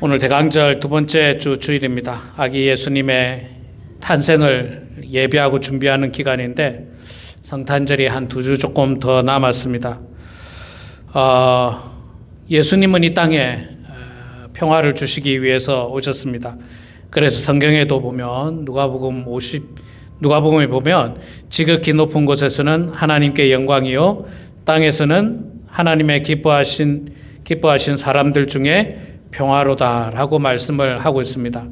오늘 대강절 두 번째 주 주일입니다. 아기 예수님의 탄생을 예배하고 준비하는 기간인데 성탄절이 한 2주 조금 더 남았습니다. 예수님은 이 땅에 평화를 주시기 위해서 오셨습니다. 그래서 성경에도 보면 누가복음에 보면 지극히 높은 곳에서는 하나님께 영광이요 땅에서는 하나님의 기뻐하신 사람들 중에 평화로다라고 말씀을 하고 있습니다.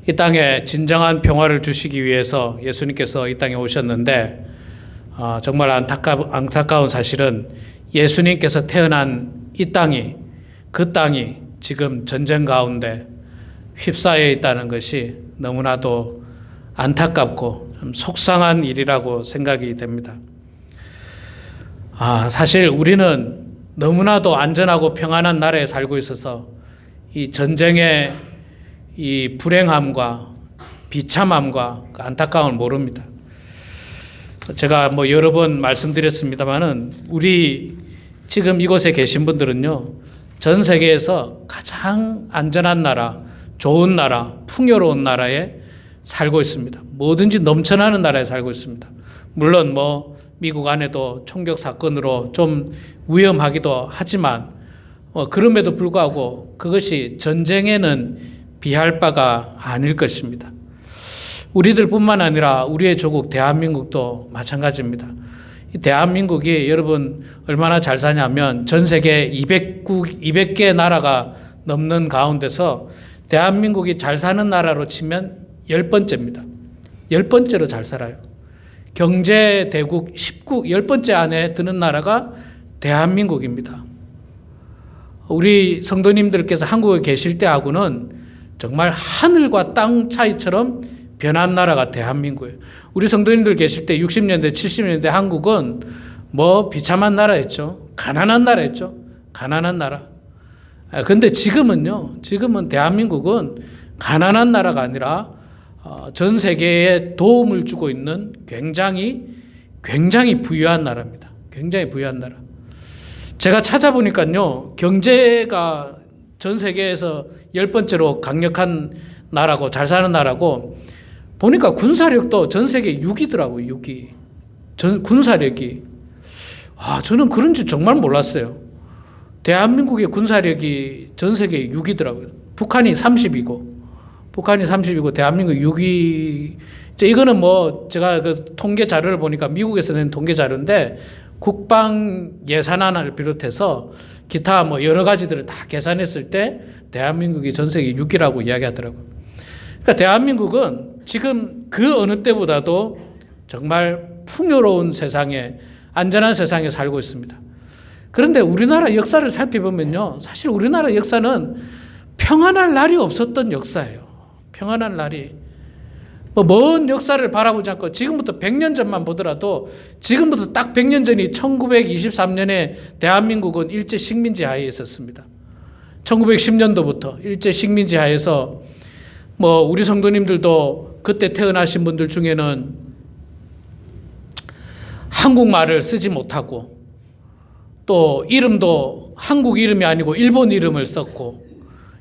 이 땅에 진정한 평화를 주시기 위해서 예수님께서 이 땅에 오셨는데 정말 안타까운 사실은 예수님께서 태어난 그 땅이 지금 전쟁 가운데 휩싸여 있다는 것이 너무나도 안타깝고 좀 속상한 일이라고 생각이 됩니다. 사실 우리는 너무나도 안전하고 평안한 나라에 살고 있어서 이 전쟁의 이 불행함과 비참함과 안타까움을 모릅니다. 제가 여러 번 말씀드렸습니다만은 우리 지금 이곳에 계신 분들은요, 전 세계에서 가장 안전한 나라, 좋은 나라, 풍요로운 나라에 살고 있습니다. 뭐든지 넘쳐나는 나라에 살고 있습니다. 물론 미국 안에도 총격 사건으로 좀 위험하기도 하지만 그럼에도 불구하고 그것이 전쟁에는 비할 바가 아닐 것입니다. 우리들뿐만 아니라 우리의 조국 대한민국도 마찬가지입니다. 이 대한민국이 여러분 얼마나 잘 사냐면 전 세계 200개 나라가 넘는 가운데서 대한민국이 잘 사는 나라로 치면 10번째입니다. 10번째로 잘 살아요. 경제 대국 10번째 안에 드는 나라가 대한민국입니다. 우리 성도님들께서 한국에 계실 때하고는 정말 하늘과 땅 차이처럼 변한 나라가 대한민국이에요. 우리 성도님들 계실 때 60년대, 70년대 한국은 비참한 나라였죠. 가난한 나라였죠. 가난한 나라. 근데 지금은 대한민국은 가난한 나라가 아니라 전 세계에 도움을 주고 있는 굉장히 부유한 나라입니다. 굉장히 부유한 나라. 제가 찾아보니까요, 경제가 전 세계에서 10번째로 강력한 나라고 잘 사는 나라고 보니까 군사력도 전 세계 6위더라고요. 6위. 군사력이. 저는 그런 줄 정말 몰랐어요. 대한민국의 군사력이 전 세계 6위더라고요. 북한이 30위고 대한민국 6위. 이거는 제가 그 통계 자료를 보니까 미국에서 낸 통계 자료인데 국방 예산안을 비롯해서 기타 여러 가지들을 다 계산했을 때 대한민국이 전 세계 6위라고 이야기하더라고요. 그러니까 대한민국은 지금 그 어느 때보다도 정말 풍요로운 세상에, 안전한 세상에 살고 있습니다. 그런데 우리나라 역사를 살펴보면요, 사실 우리나라 역사는 평안할 날이 없었던 역사예요. 평안한 날이. 먼 역사를 바라보지 않고 지금부터 100년 전만 보더라도 지금부터 딱 100년 전이 1923년에 대한민국은 일제 식민지 하에 있었습니다. 1910년도부터 일제 식민지 하에서 우리 성도님들도 그때 태어나신 분들 중에는 한국말을 쓰지 못하고 또 이름도 한국 이름이 아니고 일본 이름을 썼고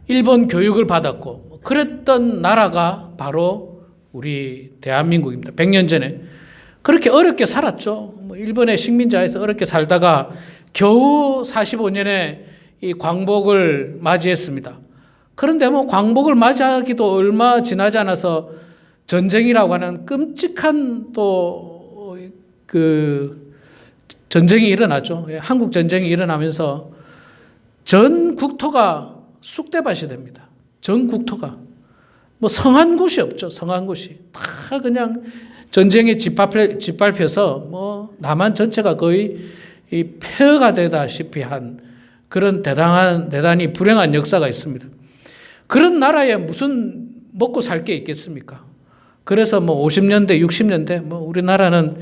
일본 교육을 받았고 그랬던 나라가 바로 우리 대한민국입니다. 100년 전에. 그렇게 어렵게 살았죠. 일본의 식민지하에서 어렵게 살다가 겨우 45년에 이 광복을 맞이했습니다. 그런데 광복을 맞이하기도 얼마 지나지 않아서 전쟁이라고 하는 끔찍한 전쟁이 일어나죠. 한국 전쟁이 일어나면서 전 국토가 쑥대밭이 됩니다. 전 국토가. 성한 곳이 없죠. 성한 곳이. 다 그냥 전쟁에 짓밟혀서 남한 전체가 거의 폐허가 되다시피 한 그런 대단히 불행한 역사가 있습니다. 그런 나라에 무슨 먹고 살 게 있겠습니까? 그래서 50년대, 60년대 우리나라는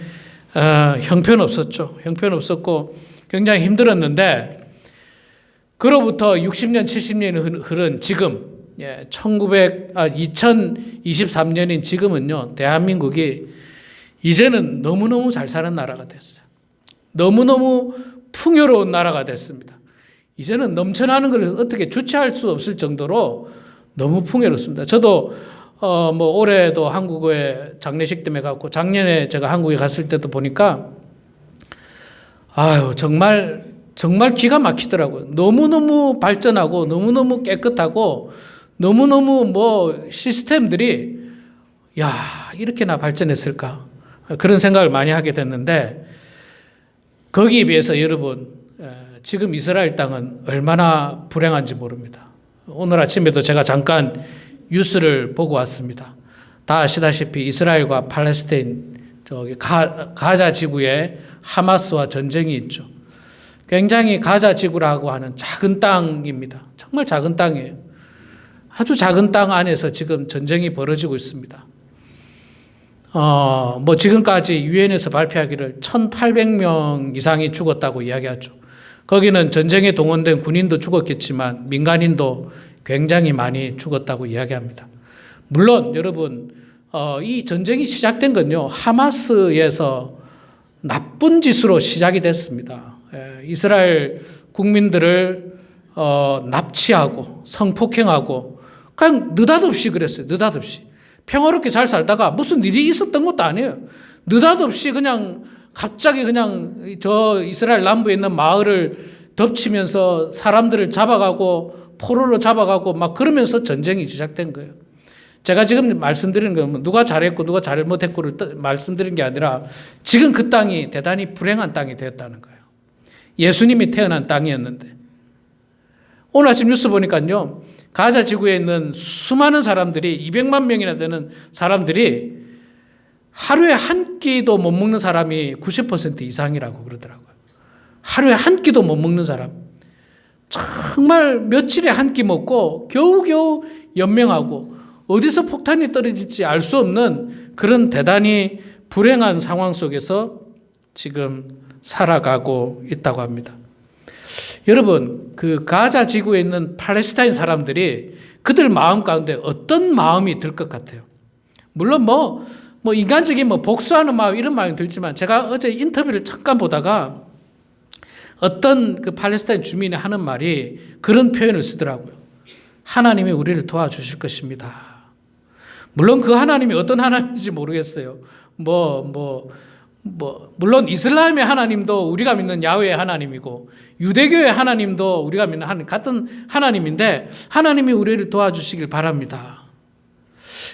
형편없었죠. 형편없었고 굉장히 힘들었는데 그로부터 60년, 70년이 흐른 지금 2023년인 지금은요, 대한민국이 이제는 너무너무 잘 사는 나라가 됐어요. 너무너무 풍요로운 나라가 됐습니다. 이제는 넘쳐나는 것을 어떻게 주체할 수 없을 정도로 너무 풍요롭습니다. 저도 뭐 올해도 한국에 장례식 때문에 갔고 작년에 제가 한국에 갔을 때도 보니까 아유 정말 기가 막히더라고요. 너무너무 발전하고 너무너무 깨끗하고 너무너무 뭐 시스템들이 야 이렇게나 발전했을까 그런 생각을 많이 하게 됐는데 거기에 비해서 여러분 지금 이스라엘 땅은 얼마나 불행한지 모릅니다. 오늘 아침에도 제가 잠깐 뉴스를 보고 왔습니다. 다 아시다시피 이스라엘과 팔레스타인 저기 가자 지구에 하마스와 전쟁이 있죠. 굉장히 가자 지구라고 하는 작은 땅입니다. 정말 작은 땅이에요. 아주 작은 땅 안에서 지금 전쟁이 벌어지고 있습니다. 뭐 지금까지 유엔에서 발표하기를 1,800명 이상이 죽었다고 이야기하죠. 거기는 전쟁에 동원된 군인도 죽었겠지만 민간인도 굉장히 많이 죽었다고 이야기합니다. 물론 여러분 이 전쟁이 시작된 건요 하마스에서 나쁜 짓으로 시작이 됐습니다. 이스라엘 국민들을 납치하고 성폭행하고 그냥 느닷없이 그랬어요. 느닷없이 평화롭게 잘 살다가 무슨 일이 있었던 것도 아니에요. 느닷없이 그냥 갑자기 그냥 저 이스라엘 남부에 있는 마을을 덮치면서 사람들을 잡아가고 포로로 잡아가고 막 그러면서 전쟁이 시작된 거예요. 제가 지금 말씀드리는 건 누가 잘했고 누가 잘못했고를 말씀드리는 게 아니라 지금 그 땅이 대단히 불행한 땅이 되었다는 거예요. 예수님이 태어난 땅이었는데 오늘 아침 뉴스 보니까요 가자 지구에 있는 수많은 사람들이 200만 명이나 되는 사람들이 하루에 한 끼도 못 먹는 사람이 90% 이상이라고 그러더라고요. 하루에 한 끼도 못 먹는 사람. 정말 며칠에 한 끼 먹고 겨우겨우 연명하고 어디서 폭탄이 떨어질지 알 수 없는 그런 대단히 불행한 상황 속에서 지금 살아가고 있다고 합니다. 여러분, 그 가자 지구에 있는 팔레스타인 사람들이 그들 마음 가운데 어떤 마음이 들 것 같아요? 물론 뭐 인간적인 복수하는 마음 이런 마음이 들지만 제가 어제 인터뷰를 잠깐 보다가 어떤 그 팔레스타인 주민이 하는 말이 그런 표현을 쓰더라고요. 하나님이 우리를 도와주실 것입니다. 물론 그 하나님이 어떤 하나님인지 모르겠어요. 물론 이슬람의 하나님도 우리가 믿는 야훼의 하나님이고 유대교의 하나님도 우리가 믿는 하나님 같은 하나님인데 하나님이 우리를 도와주시길 바랍니다.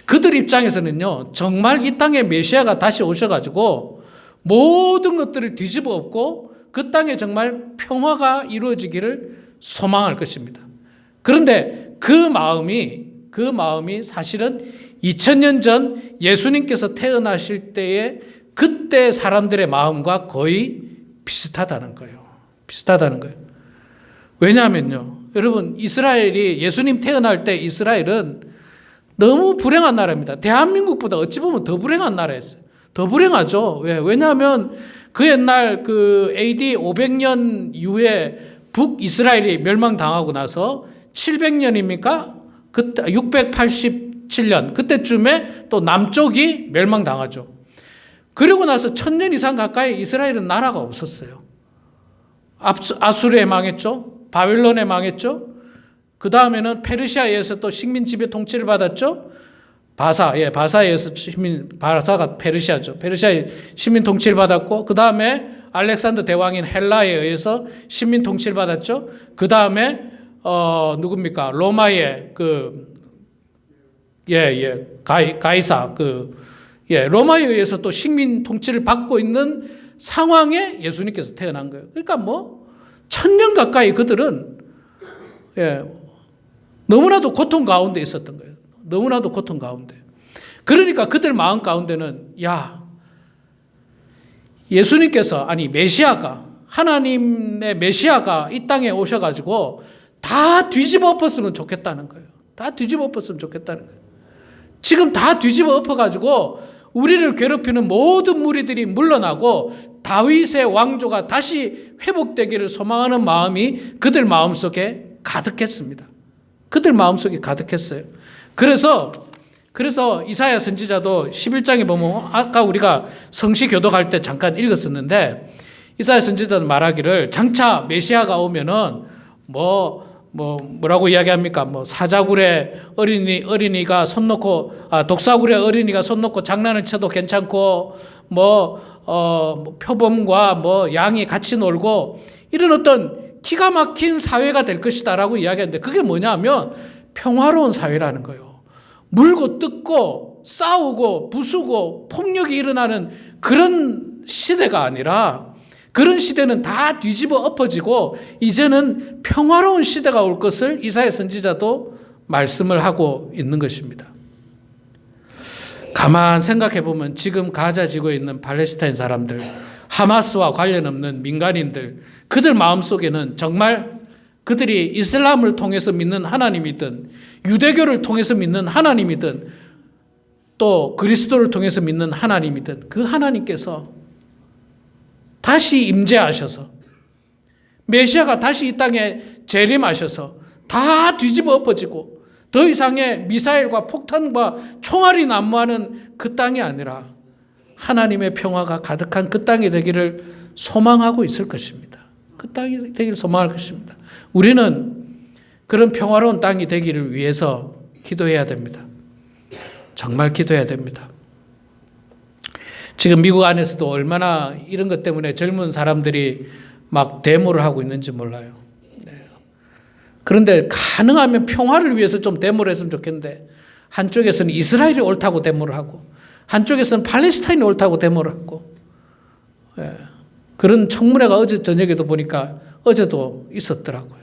그들 입장에서는요 정말 이 땅에 메시아가 다시 오셔가지고 모든 것들을 뒤집어 엎고 그 땅에 정말 평화가 이루어지기를 소망할 것입니다. 그런데 그 마음이 사실은 2000년 전 예수님께서 태어나실 때의 그때 사람들의 마음과 거의 비슷하다는 거예요. 왜냐하면요, 여러분 이스라엘이 예수님 태어날 때 이스라엘은 너무 불행한 나라입니다. 대한민국보다 어찌 보면 더 불행한 나라였어요. 더 불행하죠. 왜냐하면 그 옛날 그 AD 500년 이후에 북이스라엘이 멸망당하고 나서 700년입니까? 그때 687년 그때쯤에 또 남쪽이 멸망당하죠. 그리고 나서 1000년 이상 가까이 이스라엘은 나라가 없었어요. 아수르에 망했죠. 바빌론에 망했죠. 그 다음에는 페르시아에서 또 식민 지배 통치를 받았죠. 바사에서 바사가 페르시아죠. 페르시아의 식민 통치를 받았고, 그 다음에 알렉산더 대왕인 헬라에 의해서 식민 통치를 받았죠. 그 다음에 누굽니까? 로마의 가이사 로마에 의해서 또 식민 통치를 받고 있는 상황에 예수님께서 태어난 거예요. 그러니까 1000년 가까이 그들은 너무나도 고통 가운데 있었던 거예요. 너무나도 고통 가운데. 그러니까 그들 마음 가운데는 예수님께서 메시아가 하나님의 메시아가 이 땅에 오셔가지고 다 뒤집어 엎었으면 좋겠다는 거예요. 다 뒤집어 엎었으면 좋겠다는 거예요. 지금 다 뒤집어 엎어가지고 우리를 괴롭히는 모든 무리들이 물러나고 다윗의 왕조가 다시 회복되기를 소망하는 마음이 그들 마음속에 가득했습니다. 그들 마음속에 가득했어요. 그래서 이사야 선지자도 11장에 보면 아까 우리가 성시 교독할 때 잠깐 읽었었는데 이사야 선지자도 말하기를 장차 메시아가 오면은 뭐라고 이야기합니까? 사자굴에 어린이가 손 놓고, 독사굴에 어린이가 손 놓고 장난을 쳐도 괜찮고, 표범과 양이 같이 놀고, 이런 어떤 기가 막힌 사회가 될 것이다라고 이야기하는데, 그게 뭐냐면 평화로운 사회라는 거예요. 물고 뜯고 싸우고 부수고 폭력이 일어나는 그런 시대가 아니라, 그런 시대는 다 뒤집어 엎어지고 이제는 평화로운 시대가 올 것을 이사야 선지자도 말씀을 하고 있는 것입니다. 가만 생각해 보면 지금 가자 지구에 있는 팔레스타인 사람들, 하마스와 관련 없는 민간인들, 그들 마음속에는 정말 그들이 이슬람을 통해서 믿는 하나님이든 유대교를 통해서 믿는 하나님이든 또 그리스도를 통해서 믿는 하나님이든 그 하나님께서 다시 임재하셔서 메시아가 다시 이 땅에 재림하셔서 다 뒤집어 엎어지고 더 이상의 미사일과 폭탄과 총알이 난무하는 그 땅이 아니라 하나님의 평화가 가득한 그 땅이 되기를 소망하고 있을 것입니다. 그 땅이 되기를 소망할 것입니다. 우리는 그런 평화로운 땅이 되기를 위해서 기도해야 됩니다. 정말 기도해야 됩니다. 지금 미국 안에서도 얼마나 이런 것 때문에 젊은 사람들이 막 데모를 하고 있는지 몰라요. 네. 그런데 가능하면 평화를 위해서 좀 데모를 했으면 좋겠는데 한쪽에서는 이스라엘이 옳다고 데모를 하고 한쪽에서는 팔레스타인이 옳다고 데모를 하고 네. 그런 청문회가 어제 저녁에도 보니까 어제도 있었더라고요.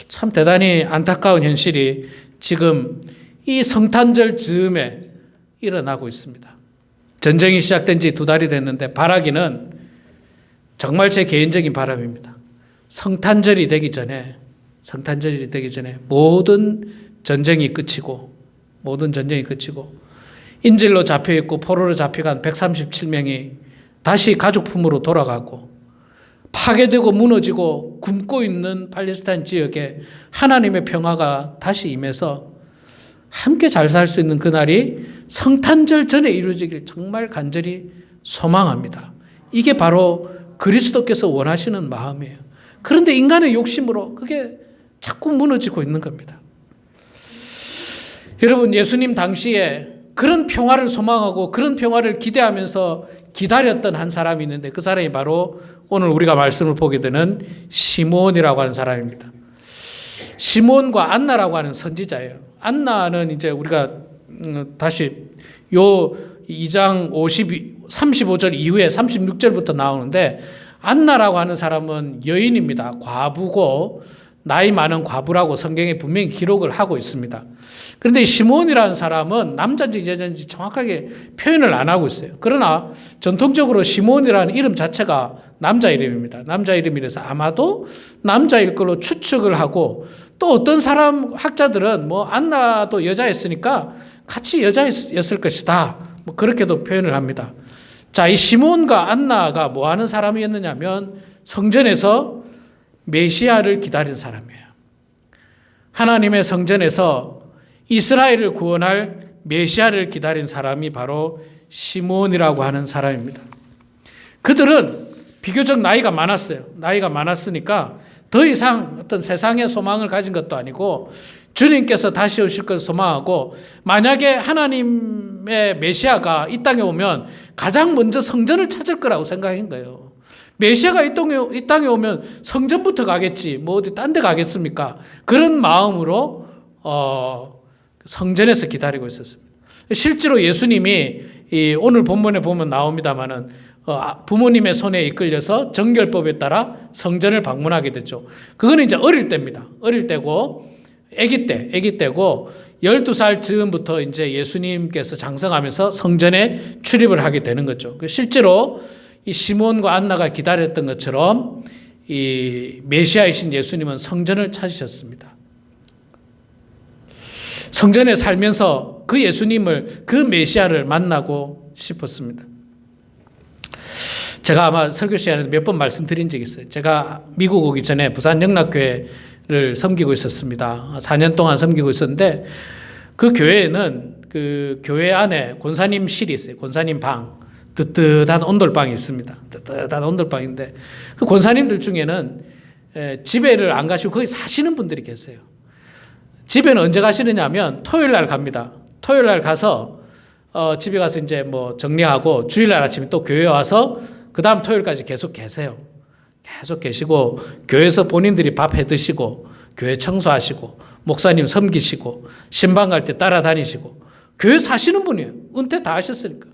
참 대단히 안타까운 현실이 지금 이 성탄절 즈음에 일어나고 있습니다. 전쟁이 시작된 지 2달이 됐는데 바라기는 정말 제 개인적인 바람입니다. 성탄절이 되기 전에 모든 전쟁이 끝이고 인질로 잡혀있고 포로로 잡혀간 137명이 다시 가족 품으로 돌아가고 파괴되고 무너지고 굶고 있는 팔레스타인 지역에 하나님의 평화가 다시 임해서 함께 잘 살 수 있는 그날이 성탄절 전에 이루어지길 정말 간절히 소망합니다. 이게 바로 그리스도께서 원하시는 마음이에요. 그런데 인간의 욕심으로 그게 자꾸 무너지고 있는 겁니다. 여러분, 예수님 당시에 그런 평화를 소망하고 그런 평화를 기대하면서 기다렸던 한 사람이 있는데 그 사람이 바로 오늘 우리가 말씀을 보게 되는 시몬이라고 하는 사람입니다. 시몬과 안나라고 하는 선지자예요. 안나는 이제 우리가 다시 요 2장 35절 이후에 36절부터 나오는데 안나라고 하는 사람은 여인입니다. 과부고 나이 많은 과부라고 성경에 분명히 기록을 하고 있습니다. 그런데 시몬이라는 사람은 남자인지 여자인지 정확하게 표현을 안 하고 있어요. 그러나 전통적으로 시몬이라는 이름 자체가 남자 이름입니다. 남자 이름이라서 아마도 남자일 걸로 추측을 하고 또 어떤 사람 학자들은 안나도 여자였으니까 같이 여자였을 것이다. 그렇게도 표현을 합니다. 자, 이 시몬과 안나가 뭐 하는 사람이었느냐면 성전에서 메시아를 기다린 사람이에요. 하나님의 성전에서 이스라엘을 구원할 메시아를 기다린 사람이 바로 시몬이라고 하는 사람입니다. 그들은 비교적 나이가 많았어요. 나이가 많았으니까 더 이상 어떤 세상의 소망을 가진 것도 아니고 주님께서 다시 오실 것을 소망하고 만약에 하나님의 메시아가 이 땅에 오면 가장 먼저 성전을 찾을 거라고 생각한 거예요. 메시아가 이 땅에 오면 성전부터 가겠지 어디 딴 데 가겠습니까? 그런 마음으로 성전에서 기다리고 있었습니다. 실제로 예수님이 오늘 본문에 보면 나옵니다마는 부모님의 손에 이끌려서 정결법에 따라 성전을 방문하게 됐죠. 그거는 이제 어릴 때입니다. 어릴 때고 아기 때고 12살 즈음부터 이제 예수님께서 장성하면서 성전에 출입을 하게 되는 거죠. 실제로 이 시몬과 안나가 기다렸던 것처럼 이 메시아이신 예수님은 성전을 찾으셨습니다. 성전에 살면서 그 예수님을, 그 메시아를 만나고 싶었습니다. 제가 아마 설교 시간에 몇 번 말씀드린 적이 있어요. 제가 미국 오기 전에 부산 영락교회를 섬기고 있었습니다. 4년 동안 섬기고 있었는데 그 교회에는 그 교회 안에 권사님실이 있어요. 권사님 방. 뜨뜻한 온돌방이 있습니다. 뜨뜻한 온돌방인데 그 권사님들 중에는 집에를 안 가시고 거기 사시는 분들이 계세요. 집에는 언제 가시느냐 하면 토요일 날 갑니다. 토요일 날 가서 집에 가서 이제 뭐 정리하고 주일 날 아침에 또 교회에 와서 그 다음 토요일까지 계속 계세요. 계속 계시고 교회에서 본인들이 밥 해 드시고 교회 청소하시고 목사님 섬기시고 신방 갈 때 따라다니시고 교회 사시는 분이에요. 은퇴 다 하셨으니까.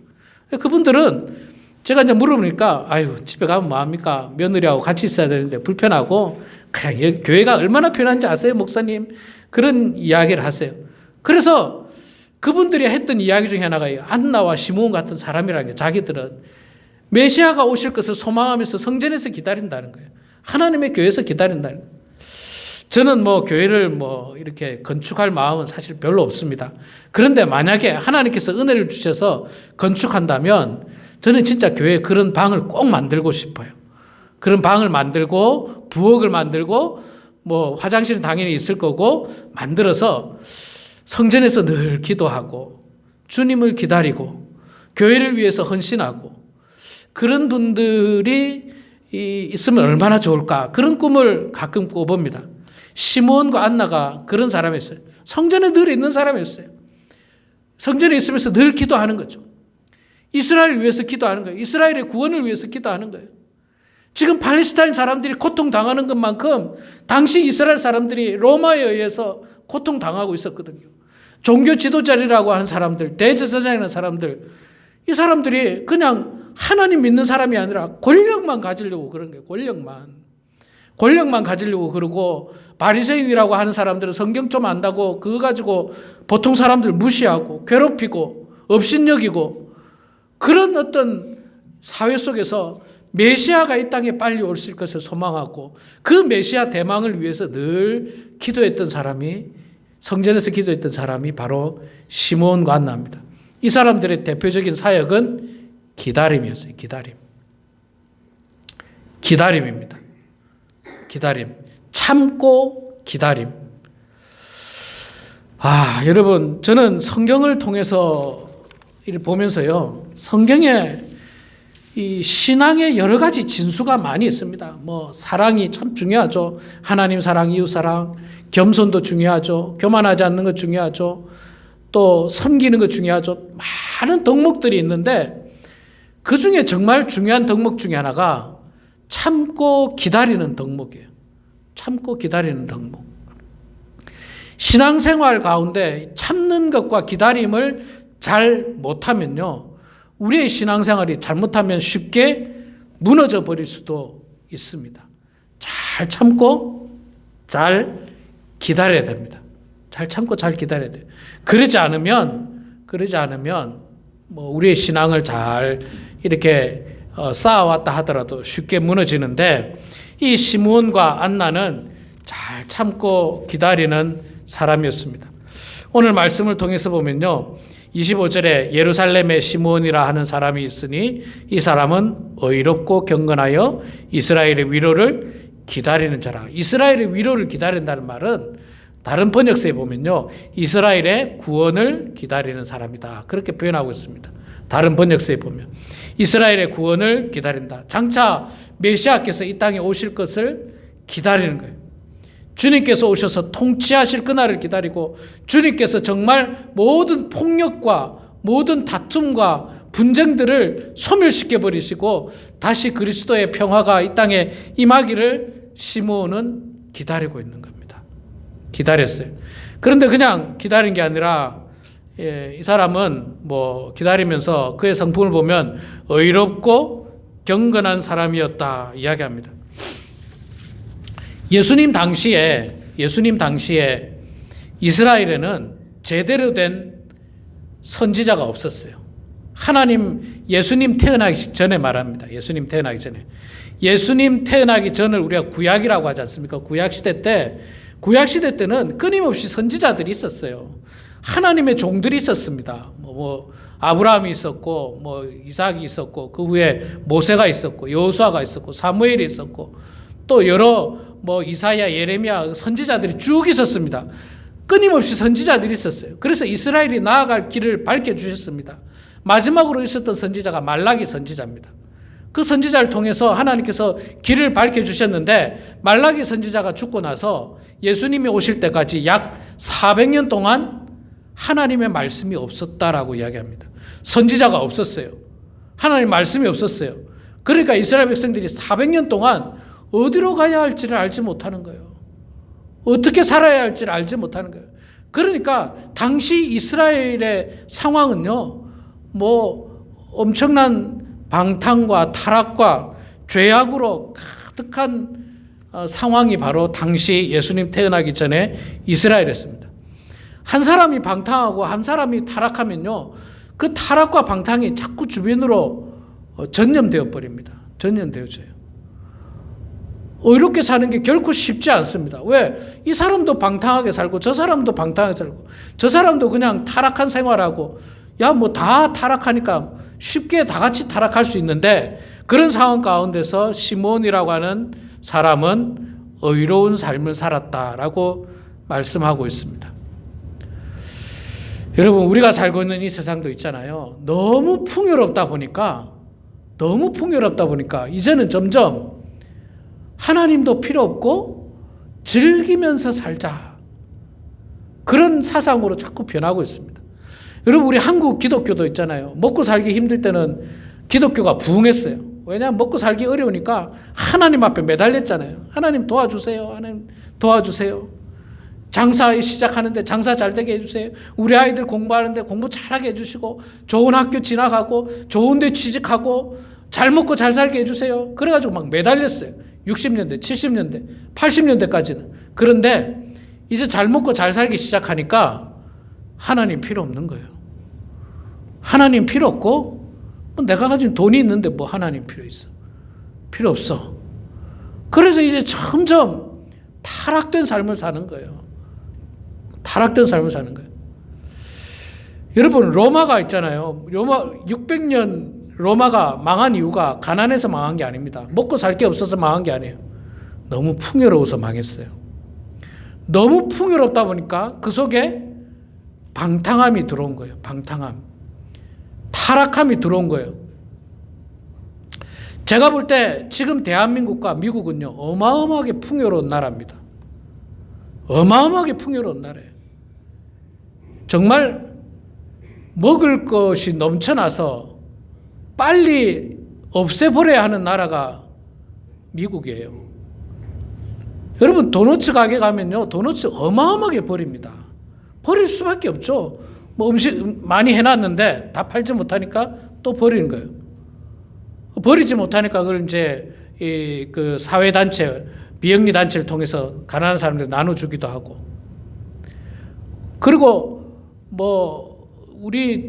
그분들은 제가 이제 물어보니까 아유 집에 가면 뭐합니까? 며느리하고 같이 있어야 되는데 불편하고 그냥 교회가 얼마나 편한지 아세요 목사님? 그런 이야기를 하세요. 그래서 그분들이 했던 이야기 중에 하나가 안나와 시므온 같은 사람이라는 게 자기들은 메시아가 오실 것을 소망하면서 성전에서 기다린다는 거예요. 하나님의 교회에서 기다린다는 거예요. 저는 뭐 교회를 뭐 이렇게 건축할 마음은 사실 별로 없습니다. 그런데 만약에 하나님께서 은혜를 주셔서 건축한다면 저는 진짜 교회에 그런 방을 꼭 만들고 싶어요. 그런 방을 만들고 부엌을 만들고 뭐 화장실은 당연히 있을 거고 만들어서 성전에서 늘 기도하고 주님을 기다리고 교회를 위해서 헌신하고 그런 분들이 있으면 얼마나 좋을까. 그런 꿈을 가끔 꿔봅니다. 시므온과 안나가 그런 사람이었어요. 성전에 늘 있는 사람이었어요. 성전에 있으면서 늘 기도하는 거죠. 이스라엘을 위해서 기도하는 거예요. 이스라엘의 구원을 위해서 기도하는 거예요. 지금 팔레스타인 사람들이 고통당하는 것만큼 당시 이스라엘 사람들이 로마에 의해서 고통당하고 있었거든요. 종교 지도자리라고 하는 사람들, 대제사장이라는 사람들, 이 사람들이 그냥 하나님 믿는 사람이 아니라 권력만 가지려고 그런 거예요. 권력만 가지려고 그러고 바리새인이라고 하는 사람들은 성경 좀 안다고 그거 가지고 보통 사람들 무시하고 괴롭히고 업신여기고 그런 어떤 사회 속에서 메시아가 이 땅에 빨리 오실 것을 소망하고 그 메시아 대망을 위해서 늘 기도했던 사람이 성전에서 기도했던 사람이 바로 시므온과 안나입니다. 이 사람들의 대표적인 사역은 기다림이었어요. 기다림입니다. 기다림. 참고 기다림. 여러분, 저는 성경을 통해서 보면서요, 성경에 이 신앙의 여러 가지 진수가 많이 있습니다. 뭐, 사랑이 참 중요하죠. 하나님 사랑, 이웃 사랑, 겸손도 중요하죠. 교만하지 않는 것 중요하죠. 또 섬기는 것 중요하죠. 많은 덕목들이 있는데 그 중에 정말 중요한 덕목 중에 하나가 참고 기다리는 덕목이에요. 참고 기다리는 덕목. 신앙생활 가운데 참는 것과 기다림을 잘 못하면요, 우리의 신앙생활이 잘못하면 쉽게 무너져 버릴 수도 있습니다. 잘 참고 잘 기다려야 됩니다. 잘 참고 잘 기다려야 돼요. 그러지 않으면 뭐 우리의 신앙을 잘 이렇게 쌓아왔다 하더라도 쉽게 무너지는데, 이 시므온과 안나는 잘 참고 기다리는 사람이었습니다. 오늘 말씀을 통해서 보면요, 25절에 예루살렘에 시므온이라 하는 사람이 있으니 이 사람은 의롭고 경건하여 이스라엘의 위로를 기다리는 자라. 이스라엘의 위로를 기다린다는 말은 다른 번역서에 보면요, 이스라엘의 구원을 기다리는 사람이다, 그렇게 표현하고 있습니다. 다른 번역서에 보면 이스라엘의 구원을 기다린다. 장차 메시아께서 이 땅에 오실 것을 기다리는 거예요. 주님께서 오셔서 통치하실 그날을 기다리고, 주님께서 정말 모든 폭력과 모든 다툼과 분쟁들을 소멸시켜 버리시고 다시 그리스도의 평화가 이 땅에 임하기를 시므온은 기다리고 있는 겁니다. 기다렸어요. 그런데 그냥 기다린 게 아니라, 이 사람은 뭐 기다리면서 그의 성품을 보면 의롭고 경건한 사람이었다 이야기합니다. 예수님 당시에 이스라엘에는 제대로 된 선지자가 없었어요. 예수님 태어나기 전에 말합니다. 예수님 태어나기 전을 우리가 구약이라고 하지 않습니까? 구약시대 때는 끊임없이 선지자들이 있었어요. 하나님의 종들이 있었습니다. 아브라함이 있었고, 이삭이 있었고, 그 후에 모세가 있었고, 여호수아가 있었고, 사무엘이 있었고, 또 여러 이사야, 예레미야 선지자들이 쭉 있었습니다. 끊임없이 선지자들이 있었어요. 그래서 이스라엘이 나아갈 길을 밝혀주셨습니다. 마지막으로 있었던 선지자가 말라기 선지자입니다. 그 선지자를 통해서 하나님께서 길을 밝혀주셨는데 말라기 선지자가 죽고 나서 예수님이 오실 때까지 약 400년 동안 하나님의 말씀이 없었다라고 이야기합니다. 선지자가 없었어요. 하나님 말씀이 없었어요. 그러니까 이스라엘 백성들이 400년 동안 어디로 가야 할지를 알지 못하는 거예요. 어떻게 살아야 할지를 알지 못하는 거예요. 그러니까 당시 이스라엘의 상황은요, 뭐 엄청난 방탕과 타락과 죄악으로 가득한 상황이 바로 당시 예수님 태어나기 전에 이스라엘이었습니다. 한 사람이 방탕하고 한 사람이 타락하면요, 그 타락과 방탕이 자꾸 주변으로 전염되어 버립니다. 전염되어져요. 의롭게 사는 게 결코 쉽지 않습니다. 왜? 이 사람도 방탕하게 살고 저 사람도 방탕하게 살고 저 사람도 그냥 타락한 생활하고, 야, 뭐 다 타락하니까 쉽게 다 같이 타락할 수 있는데, 그런 상황 가운데서 시몬이라고 하는 사람은 의로운 삶을 살았다라고 말씀하고 있습니다. 여러분, 우리가 살고 있는 이 세상도 있잖아요. 너무 풍요롭다 보니까 이제는 점점 하나님도 필요 없고 즐기면서 살자, 그런 사상으로 자꾸 변하고 있습니다. 여러분, 우리 한국 기독교도 있잖아요. 먹고 살기 힘들 때는 기독교가 부흥했어요. 왜냐하면 먹고 살기 어려우니까 하나님 앞에 매달렸잖아요. 하나님 도와주세요. 하나님 도와주세요. 장사 시작하는데 장사 잘 되게 해주세요. 우리 아이들 공부하는데 공부 잘하게 해주시고, 좋은 학교 진학하고 좋은 데 취직하고 잘 먹고 잘 살게 해주세요. 그래가지고 막 매달렸어요. 60년대, 70년대, 80년대까지는. 그런데 이제 잘 먹고 잘 살기 시작하니까 하나님 필요 없는 거예요. 하나님 필요 없고, 내가 가진 돈이 있는데 뭐 하나님 필요 있어? 필요 없어. 그래서 이제 점점 타락된 삶을 사는 거예요. 타락된 삶을 사는 거예요. 여러분, 로마가 있잖아요. 로마 600년 로마가 망한 이유가 가난해서 망한 게 아닙니다. 먹고 살 게 없어서 망한 게 아니에요. 너무 풍요로워서 망했어요. 너무 풍요롭다 보니까 그 속에 방탕함이 들어온 거예요. 방탕함. 타락함이 들어온 거예요. 제가 볼 때 지금 대한민국과 미국은요, 어마어마하게 풍요로운 나라입니다. 어마어마하게 풍요로운 나라예요. 정말 먹을 것이 넘쳐나서 빨리 없애버려야 하는 나라가 미국이에요. 여러분, 도너츠 가게 가면요, 도너츠 어마어마하게 버립니다. 버릴 수밖에 없죠. 뭐 음식 많이 해놨는데 다 팔지 못하니까 또 버리는 거예요. 버리지 못하니까 그걸 이제 그 사회단체, 비영리 단체를 통해서 가난한 사람들 나눠주기도 하고. 그리고 뭐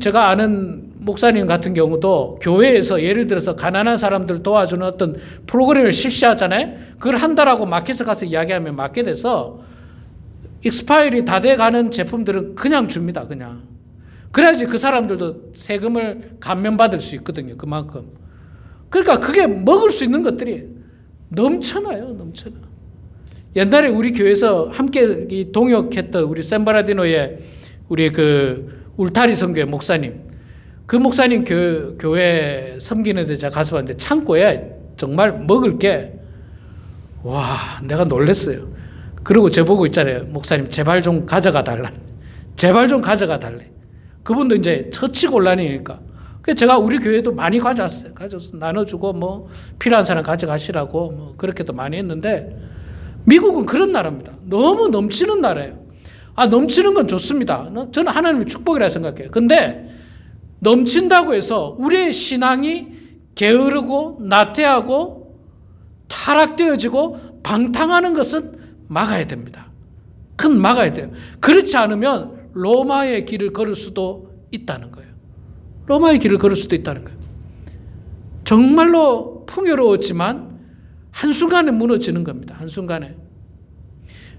제가 아는 목사님 같은 경우도 교회에서 예를 들어서 가난한 사람들 도와주는 어떤 프로그램을 실시하잖아요. 그걸 한다라고 마켓에 가서 이야기하면 마켓에서 익스파일이 다 돼가는 제품들은 그냥 줍니다. 그냥. 그래야지 그 사람들도 세금을 감면받을 수 있거든요. 그만큼. 그러니까 그게 먹을 수 있는 것들이 넘쳐나요. 넘쳐나. 옛날에 우리 교회에서 함께 동역했던 우리 샌바라디노의 우리 그 울타리 선교회 목사님, 그 목사님 교회 섬기는 데 제가 가서 봤는데 창고에 정말 먹을 게, 와, 내가 놀랐어요. 그리고 저보고 있잖아요. 목사님, 제발 좀 가져가 달라. 제발 좀 가져가 달래. 그분도 이제 처치곤란이니까. 그래서 제가 우리 교회도 많이 가져왔어요. 가져서 나눠주고 뭐 필요한 사람 가져가시라고 뭐 그렇게도 많이 했는데, 미국은 그런 나라입니다. 너무 넘치는 나라예요. 넘치는 건 좋습니다. 저는 하나님의 축복이라 생각해요. 근데 넘친다고 해서 우리의 신앙이 게으르고 나태하고 타락되어지고 방탕하는 것은 막아야 됩니다. 그건 막아야 돼요. 그렇지 않으면 로마의 길을 걸을 수도 있다는 거예요. 로마의 길을 걸을 수도 있다는 거예요. 정말로 풍요로웠지만 한순간에 무너지는 겁니다. 한순간에.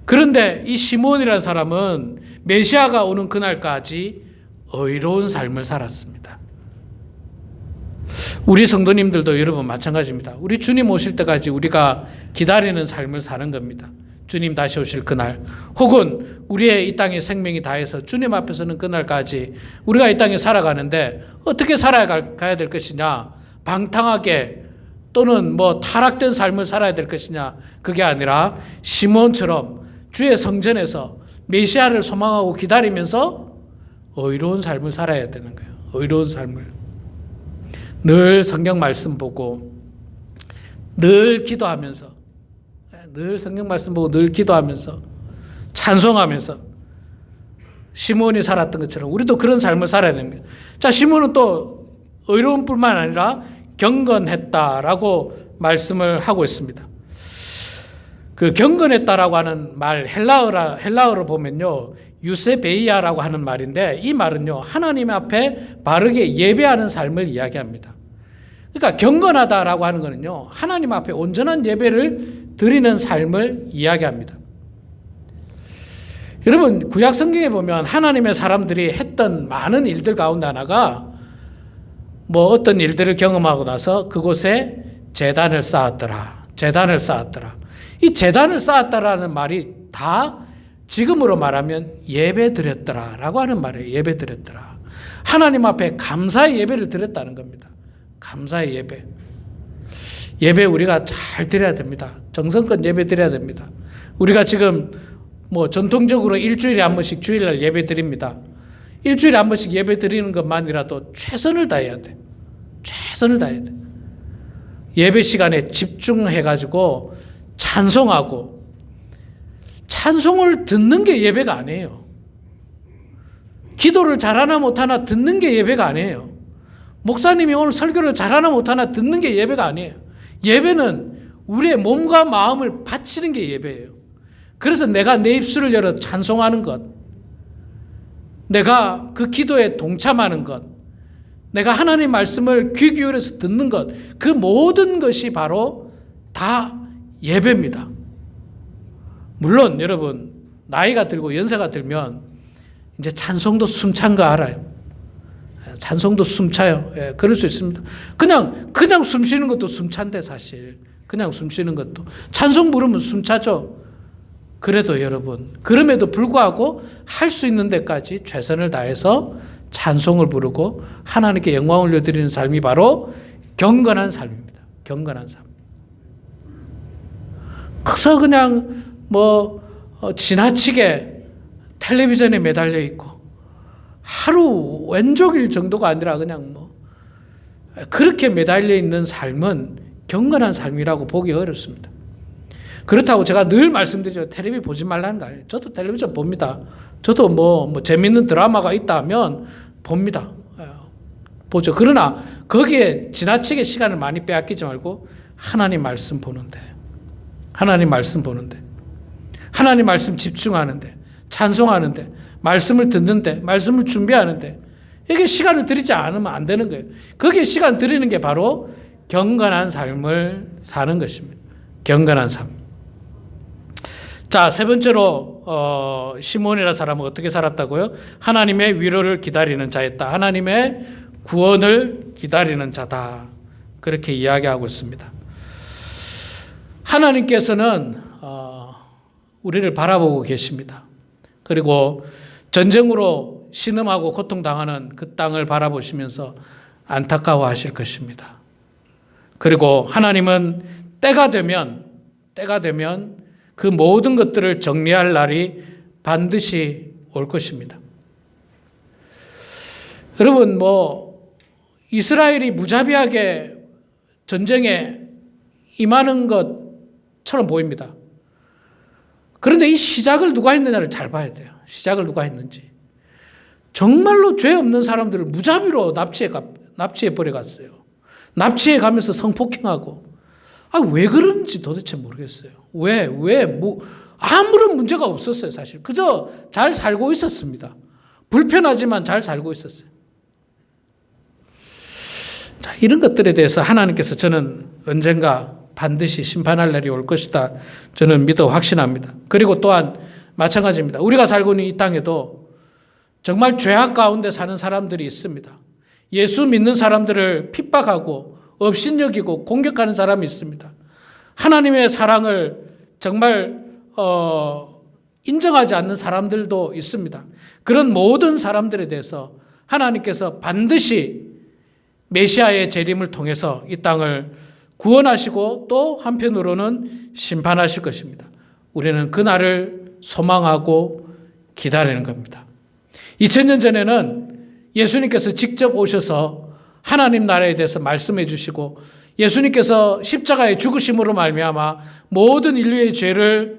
그런데 이 시몬이라는 사람은 메시아가 오는 그날까지 의로운 삶을 살았습니다. 우리 성도님들도 여러분 마찬가지입니다. 우리 주님 오실 때까지 우리가 기다리는 삶을 사는 겁니다. 주님 다시 오실 그날, 혹은 우리의 이 땅의 생명이 다해서 주님 앞에 서는 그날까지 우리가 이 땅에 살아가는데 어떻게 살아가야 될 것이냐? 방탕하게 또는 뭐 타락된 삶을 살아야 될 것이냐, 그게 아니라 시몬처럼 주의 성전에서 메시아를 소망하고 기다리면서 의로운 삶을 살아야 되는 거예요. 의로운 삶을. 늘 성경 말씀 보고 늘 기도하면서, 늘 성경 말씀 보고 늘 기도하면서 찬송하면서 시몬이 살았던 것처럼 우리도 그런 삶을 살아야 됩니다. 자, 시몬은 또 의로운 뿐만 아니라 경건했다라고 말씀을 하고 있습니다. 그 경건했다라고 하는 말 헬라어로 보면요, 유세베이아라고 하는 말인데, 이 말은요 하나님 앞에 바르게 예배하는 삶을 이야기합니다. 그러니까 경건하다라고 하는 것은요 하나님 앞에 온전한 예배를 드리는 삶을 이야기합니다. 여러분, 구약 성경에 보면 하나님의 사람들이 했던 많은 일들 가운데 하나가 뭐 어떤 일들을 경험하고 나서 그곳에 제단을 쌓았더라. 이 제단을 쌓았다라는 말이 다 지금으로 말하면 예배 드렸더라라고 하는 말이에요. 예배 드렸더라. 하나님 앞에 감사의 예배를 드렸다는 겁니다. 감사의 예배. 예배 우리가 잘 드려야 됩니다. 정성껏 예배 드려야 됩니다. 우리가 지금 뭐 전통적으로 일주일에 한 번씩 주일날 예배 드립니다. 일주일에 한 번씩 예배 드리는 것만이라도 최선을 다해야 돼. 최선을 다해야 돼. 예배 시간에 집중해가지고 찬송하고, 찬송을 듣는 게 예배가 아니에요. 기도를 잘하나 못하나 듣는 게 예배가 아니에요. 목사님이 오늘 설교를 잘하나 못하나 듣는 게 예배가 아니에요. 예배는 우리의 몸과 마음을 바치는 게 예배예요. 그래서 내가 내 입술을 열어 찬송하는 것, 내가 그 기도에 동참하는 것, 내가 하나님 말씀을 귀 기울여서 듣는 것, 그 모든 것이 바로 다 예배입니다. 물론 여러분, 나이가 들고 연세가 들면 이제 찬송도 숨찬 거 알아요. 찬송도 숨차요. 예, 그럴 수 있습니다. 그냥 숨 쉬는 것도 숨찬데, 사실 그냥 숨 쉬는 것도 찬송 부르면 숨차죠. 그래도 여러분, 그럼에도 불구하고 할 수 있는 데까지 최선을 다해서 찬송을 부르고 하나님께 영광을 올려드리는 삶이 바로 경건한 삶입니다. 경건한 삶. 그래서 그냥 지나치게 텔레비전에 매달려 있고 하루 왼종일 정도가 아니라 그냥 그렇게 매달려 있는 삶은 경건한 삶이라고 보기 어렵습니다. 그렇다고 제가 늘 말씀드리죠. 텔레비전 보지 말라는 거 아니에요. 저도 텔레비전 봅니다. 저도 재밌는 드라마가 있다 하면 봅니다. 보죠. 그러나 거기에 지나치게 시간을 많이 빼앗기지 말고 하나님 말씀 보는데, 하나님 말씀 집중하는데, 찬송하는데, 말씀을 듣는데, 말씀을 준비하는데, 이게 시간을 들이지 않으면 안 되는 거예요. 거기에 시간 들이는 게 바로 경건한 삶을 사는 것입니다. 경건한 삶. 자, 세 번째로 시몬이라는 사람은 어떻게 살았다고요? 하나님의 위로를 기다리는 자였다. 하나님의 구원을 기다리는 자다. 그렇게 이야기하고 있습니다. 하나님께서는 우리를 바라보고 계십니다. 그리고 전쟁으로 신음하고 고통당하는 그 땅을 바라보시면서 안타까워하실 것입니다. 그리고 하나님은 때가 되면 그 모든 것들을 정리할 날이 반드시 올 것입니다. 여러분, 이스라엘이 무자비하게 전쟁에 임하는 것처럼 보입니다. 그런데 이 시작을 누가 했느냐를 잘 봐야 돼요. 시작을 누가 했는지. 정말로 죄 없는 사람들을 무자비로 납치해 버려갔어요. 납치해 가면서 성폭행하고. 왜 그런지 도대체 모르겠어요. 아무런 문제가 없었어요, 사실. 그저 잘 살고 있었습니다. 불편하지만 잘 살고 있었어요. 자, 이런 것들에 대해서 하나님께서 저는 언젠가 반드시 심판할 날이 올 것이다. 저는 믿어 확신합니다. 그리고 또한 마찬가지입니다. 우리가 살고 있는 이 땅에도 정말 죄악 가운데 사는 사람들이 있습니다. 예수 믿는 사람들을 핍박하고 업신여기고 공격하는 사람이 있습니다. 하나님의 사랑을 정말 인정하지 않는 사람들도 있습니다. 그런 모든 사람들에 대해서 하나님께서 반드시 메시아의 재림을 통해서 이 땅을 구원하시고 또 한편으로는 심판하실 것입니다. 우리는 그날을 소망하고 기다리는 겁니다. 2000년 전에는 예수님께서 직접 오셔서 하나님 나라에 대해서 말씀해 주시고 예수님께서 십자가의 죽으심으로 말미암아 모든 인류의 죄를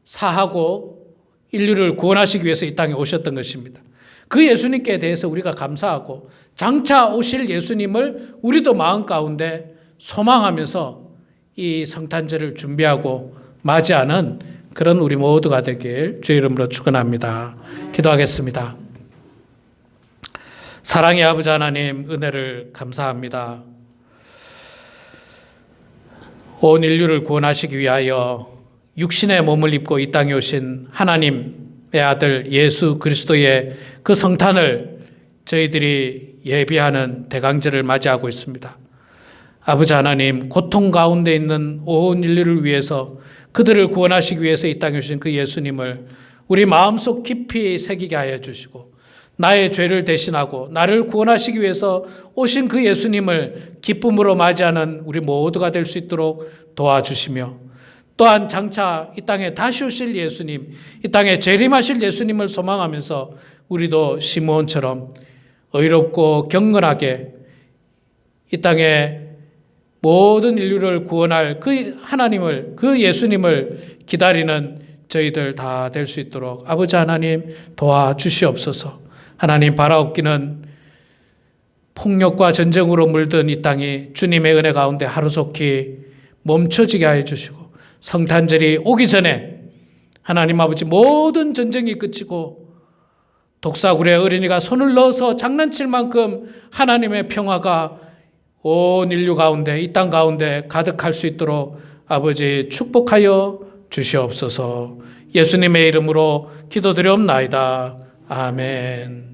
사하고 인류를 구원하시기 위해서 이 땅에 오셨던 것입니다. 그 예수님께 대해서 우리가 감사하고 장차 오실 예수님을 우리도 마음 가운데 소망하면서 이 성탄절을 준비하고 맞이하는 그런 우리 모두가 되길 주의 이름으로 축원합니다. 기도하겠습니다. 사랑의 아버지 하나님, 은혜를 감사합니다. 온 인류를 구원하시기 위하여 육신의 몸을 입고 이 땅에 오신 하나님의 아들 예수 그리스도의 그 성탄을 저희들이 예비하는 대강절을 맞이하고 있습니다. 아버지 하나님, 고통 가운데 있는 온 인류를 위해서 그들을 구원하시기 위해서 이 땅에 오신 그 예수님을 우리 마음속 깊이 새기게 하여 주시고 나의 죄를 대신하고 나를 구원하시기 위해서 오신 그 예수님을 기쁨으로 맞이하는 우리 모두가 될 수 있도록 도와주시며 또한 장차 이 땅에 다시 오실 예수님, 이 땅에 재림하실 예수님을 소망하면서 우리도 시므온처럼 의롭고 경건하게 이 땅에 모든 인류를 구원할 그 하나님을, 그 예수님을 기다리는 저희들 다 될 수 있도록 아버지 하나님 도와주시옵소서. 하나님, 바라옵기는 폭력과 전쟁으로 물든 이 땅이 주님의 은혜 가운데 하루속히 멈춰지게 하여 주시고 성탄절이 오기 전에 하나님 아버지 모든 전쟁이 그치고 독사굴에 어린이가 손을 넣어서 장난칠 만큼 하나님의 평화가 온 인류 가운데, 이 땅 가운데 가득할 수 있도록 아버지 축복하여 주시옵소서. 예수님의 이름으로 기도드리옵나이다. 아멘.